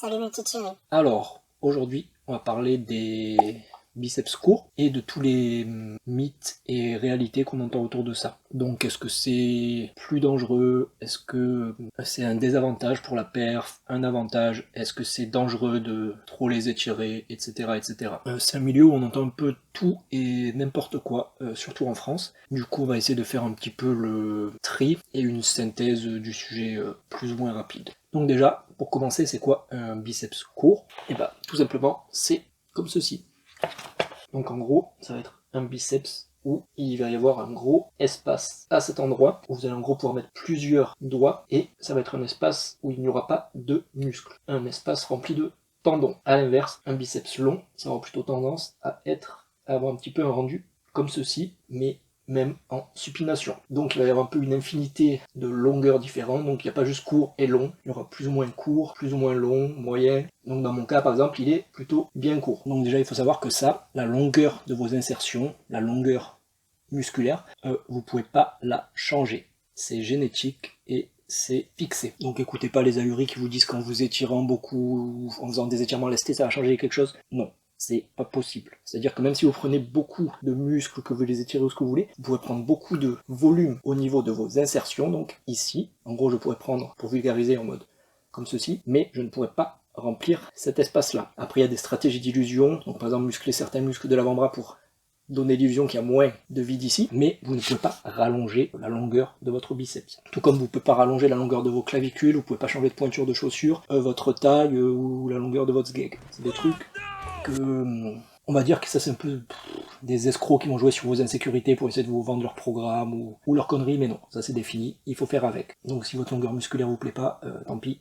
Salut mes petits chéris. Alors, aujourd'hui, on va parler des biceps courts et de tous les mythes et réalités qu'on entend autour de ça. Donc, est-ce que c'est plus dangereux? Est-ce que c'est un désavantage pour la perf? Un avantage? Est-ce que c'est dangereux de trop les étirer? Etc. etc. C'est un milieu où on entend un peu tout et n'importe quoi, surtout en France. Du coup, on va essayer de faire un petit peu le tri et une synthèse du sujet plus ou moins rapide. Donc déjà, pour commencer, c'est quoi un biceps court? Et bah, tout simplement, c'est comme ceci. Donc en gros, ça va être un biceps où il va y avoir un gros espace à cet endroit, où vous allez en gros pouvoir mettre plusieurs doigts, et ça va être un espace où il n'y aura pas de muscles. Un espace rempli de tendons. A l'inverse, un biceps long, ça aura plutôt tendance à avoir un petit peu un rendu comme ceci, mais même en supination. Donc il va y avoir un peu une infinité de longueurs différentes, donc il n'y a pas juste court et long, il y aura plus ou moins court, plus ou moins long, moyen. Donc dans mon cas par exemple, il est plutôt bien court. Donc déjà il faut savoir que ça, la longueur de vos insertions, la longueur musculaire, vous pouvez pas la changer. C'est génétique et c'est fixé. Donc écoutez pas les ahuris qui vous disent qu'en vous étirant beaucoup, en faisant des étirements lestés, ça va changer quelque chose. Non. C'est pas possible. C'est-à-dire que même si vous prenez beaucoup de muscles, que vous les étirez ou ce que vous voulez, vous pouvez prendre beaucoup de volume au niveau de vos insertions, donc ici, en gros je pourrais prendre, pour vulgariser en mode comme ceci, mais je ne pourrais pas remplir cet espace-là. Après il y a des stratégies d'illusion, donc par exemple muscler certains muscles de l'avant-bras pour donner l'illusion qu'il y a moins de vide ici, mais vous ne pouvez pas rallonger la longueur de votre biceps. Tout comme vous ne pouvez pas rallonger la longueur de vos clavicules, vous ne pouvez pas changer de pointure de chaussure, votre taille ou la longueur de votre sgeg. C'est des trucs que on va dire que ça c'est un peu des escrocs qui vont jouer sur vos insécurités pour essayer de vous vendre leur programme ou leur connerie, mais non, ça c'est défini, il faut faire avec. Donc si votre longueur musculaire vous plaît pas, tant pis,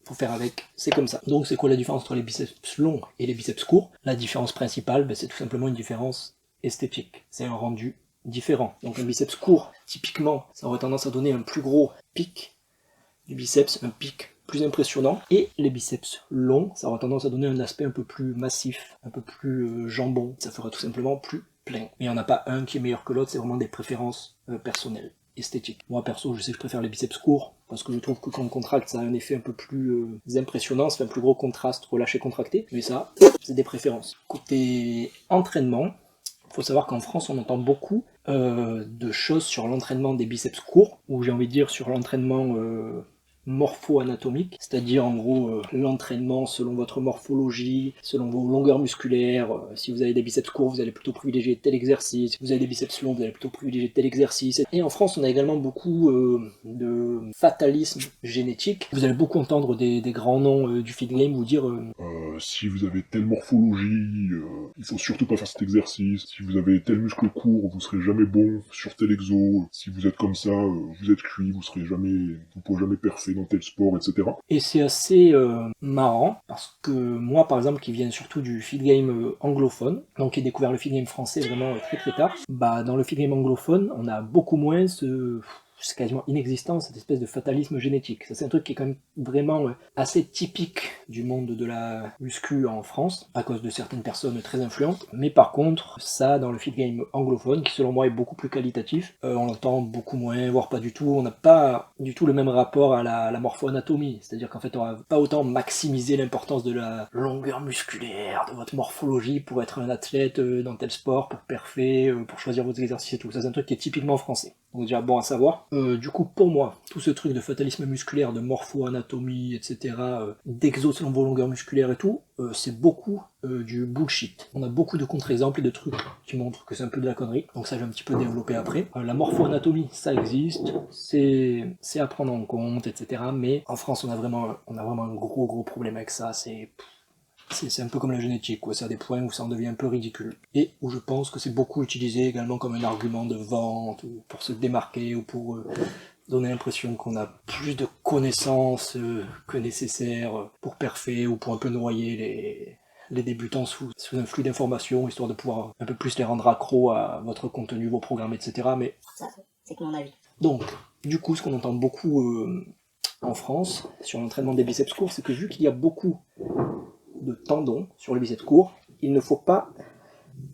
faut faire avec, c'est comme ça. Donc c'est quoi la différence entre les biceps longs et les biceps courts? La différence principale, c'est tout simplement une différence esthétique. C'est un rendu différent. Donc un biceps court, typiquement, ça aurait tendance à donner un plus gros pic du biceps, un pic plus impressionnant, et les biceps longs, ça aura tendance à donner un aspect un peu plus massif, un peu plus jambon, ça fera tout simplement plus plein. Mais il n'y en a pas un qui est meilleur que l'autre, c'est vraiment des préférences personnelles, esthétiques. Moi perso, je sais que je préfère les biceps courts, parce que je trouve que quand on contracte, ça a un effet un peu plus impressionnant, ça fait un plus gros contraste relâché-contracté, mais ça, c'est des préférences. Côté entraînement, il faut savoir qu'en France, on entend beaucoup de choses sur l'entraînement des biceps courts, ou j'ai envie de dire sur l'entraînement morpho-anatomique, c'est-à-dire en gros l'entraînement selon votre morphologie, selon vos longueurs musculaires. Si vous avez des biceps courts, vous allez plutôt privilégier tel exercice. Si vous avez des biceps longs, vous allez plutôt privilégier tel exercice. Et en France, on a également beaucoup de fatalisme génétique. Vous allez beaucoup entendre des grands noms du feed game vous dire si vous avez telle morphologie, il faut surtout pas faire cet exercice. Si vous avez tel muscle court, vous serez jamais bon sur tel exo. Si vous êtes comme ça, vous êtes cuit, vous pourrez jamais percer dans tel sport, etc. Et c'est assez marrant, parce que moi, par exemple, qui viens surtout du feed game anglophone, donc qui ai découvert le feed game français vraiment très très tard, bah dans le feed game anglophone, on a beaucoup moins c'est quasiment inexistant, cette espèce de fatalisme génétique. Ça c'est un truc qui est quand même vraiment assez typique du monde de la muscu en France, à cause de certaines personnes très influentes, mais par contre, ça dans le feed game anglophone, qui selon moi est beaucoup plus qualitatif, on l'entend beaucoup moins, voire pas du tout, on n'a pas du tout le même rapport à la morpho-anatomie, c'est-à-dire qu'en fait on va pas autant maximiser l'importance de la longueur musculaire, de votre morphologie pour être un athlète dans tel sport, pour perfer, pour choisir vos exercices et tout, ça c'est un truc qui est typiquement français. Donc déjà bon à savoir. Du coup pour moi, tout ce truc de fatalisme musculaire, de morpho-anatomie, etc., d'exo selon vos longueurs musculaires et tout, c'est beaucoup du bullshit. On a beaucoup de contre-exemples et de trucs qui montrent que c'est un peu de la connerie, donc ça je vais un petit peu développer après. La morpho-anatomie, ça existe, c'est à prendre en compte, etc., mais en France on a vraiment un gros problème avec ça, c'est un peu comme la génétique, quoi. C'est à des points où ça en devient un peu ridicule. Et où je pense que c'est beaucoup utilisé également comme un argument de vente, ou pour se démarquer, ou pour donner l'impression qu'on a plus de connaissances que nécessaire pour perfer, ou pour un peu noyer les débutants sous un flux d'informations, histoire de pouvoir un peu plus les rendre accros à votre contenu, vos programmes, etc. Mais Ça, c'est que mon avis. donc, du coup, ce qu'on entend beaucoup en France sur l'entraînement des biceps courts, c'est que vu qu'il y a beaucoup de tendons sur le biceps court, il ne faut pas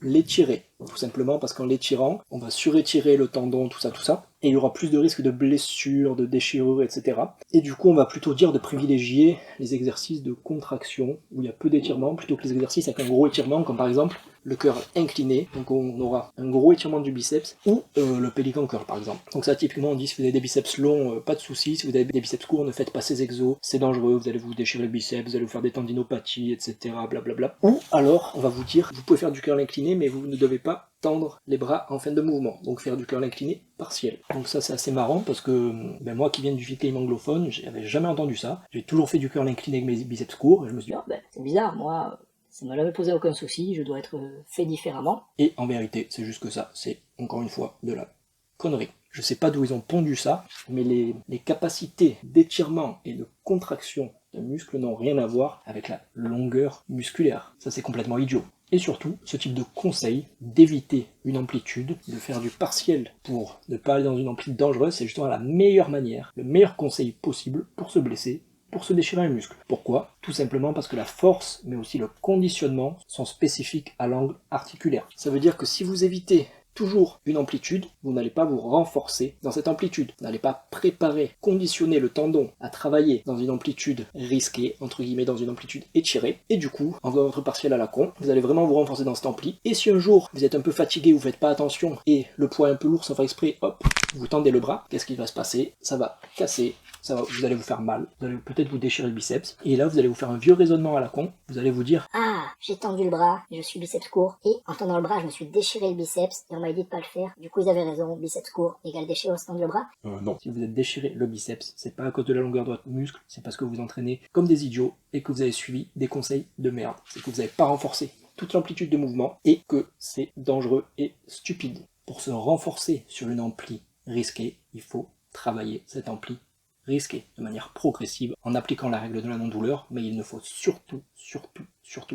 l'étirer. tout simplement parce qu'en l'étirant, on va surétirer le tendon, tout ça, et il y aura plus de risques de blessures, de déchirures, etc. Et du coup, on va plutôt dire de privilégier les exercices de contraction, où il y a peu d'étirement, plutôt que les exercices avec un gros étirement, comme par exemple le curl incliné, donc on aura un gros étirement du biceps, ou le pélican curl par exemple. Donc ça, typiquement, on dit si vous avez des biceps longs, pas de soucis, si vous avez des biceps courts, ne faites pas ces exos, c'est dangereux, vous allez vous déchirer le biceps, vous allez vous faire des tendinopathies, etc. blablabla. Ou alors, on va vous dire, vous pouvez faire du curl incliné, mais vous ne devez pas tendre les bras en fin de mouvement, donc faire du curl incliné partiel. Donc ça, c'est assez marrant, parce que moi qui viens du game anglophone, j'avais jamais entendu ça, j'ai toujours fait du curl incliné avec mes biceps courts, et je me suis dit, c'est bizarre, moi, ça m'a jamais posé aucun souci, je dois être fait différemment. et en vérité, c'est juste que ça, c'est encore une fois de la connerie. Je sais pas d'où ils ont pondu ça, mais les capacités d'étirement et de contraction de muscles n'ont rien à voir avec la longueur musculaire. Ça, c'est complètement idiot. Et surtout, ce type de conseil d'éviter une amplitude, de faire du partiel pour ne pas aller dans une amplitude dangereuse, c'est justement la meilleure manière, le meilleur conseil possible pour se blesser, pour se déchirer un muscle. Pourquoi? Tout simplement parce que la force, mais aussi le conditionnement, sont spécifiques à l'angle articulaire. Ça veut dire que si vous évitez toujours une amplitude, vous n'allez pas vous renforcer dans cette amplitude. Vous n'allez pas préparer, conditionner le tendon à travailler dans une amplitude risquée, entre guillemets, dans une amplitude étirée, et du coup, en faisant votre partiel à la con, vous allez vraiment vous renforcer dans cette ampli, et si un jour vous êtes un peu fatigué, vous faites pas attention, et le poids est un peu lourd sans faire exprès, hop, vous tendez le bras, qu'est-ce qui va se passer? Ça va casser, vous allez vous faire mal, vous allez peut-être vous déchirer le biceps, et là vous allez vous faire un vieux raisonnement à la con, vous allez vous dire Ah, j'ai tendu le bras, je suis biceps court, et en tendant le bras, je me suis déchiré le biceps, et on m'a dit de pas le faire, du coup ils avaient raison, biceps court égale déchirure, se tendre le bras. Non. si vous êtes déchiré le biceps, c'est pas à cause de la longueur de votre muscle, c'est parce que vous entraînez comme des idiots, et que vous avez suivi des conseils de merde, c'est que vous n'avez pas renforcé toute l'amplitude de mouvement, et que c'est dangereux et stupide. Pour se renforcer sur une ampli risquée, il faut travailler cette ampli risqué de manière progressive en appliquant la règle de la non-douleur, mais il ne faut surtout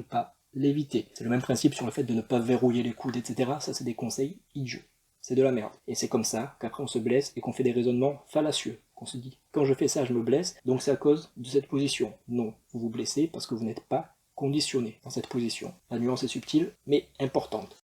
pas l'éviter. C'est le même principe sur le fait de ne pas verrouiller les coudes, etc. Ça, c'est des conseils idiots. C'est de la merde. Et c'est comme ça qu'après on se blesse et qu'on fait des raisonnements fallacieux. Qu'on se dit, quand je fais ça, je me blesse, donc c'est à cause de cette position. Non, vous vous blessez parce que vous n'êtes pas conditionné dans cette position. La nuance est subtile, mais importante.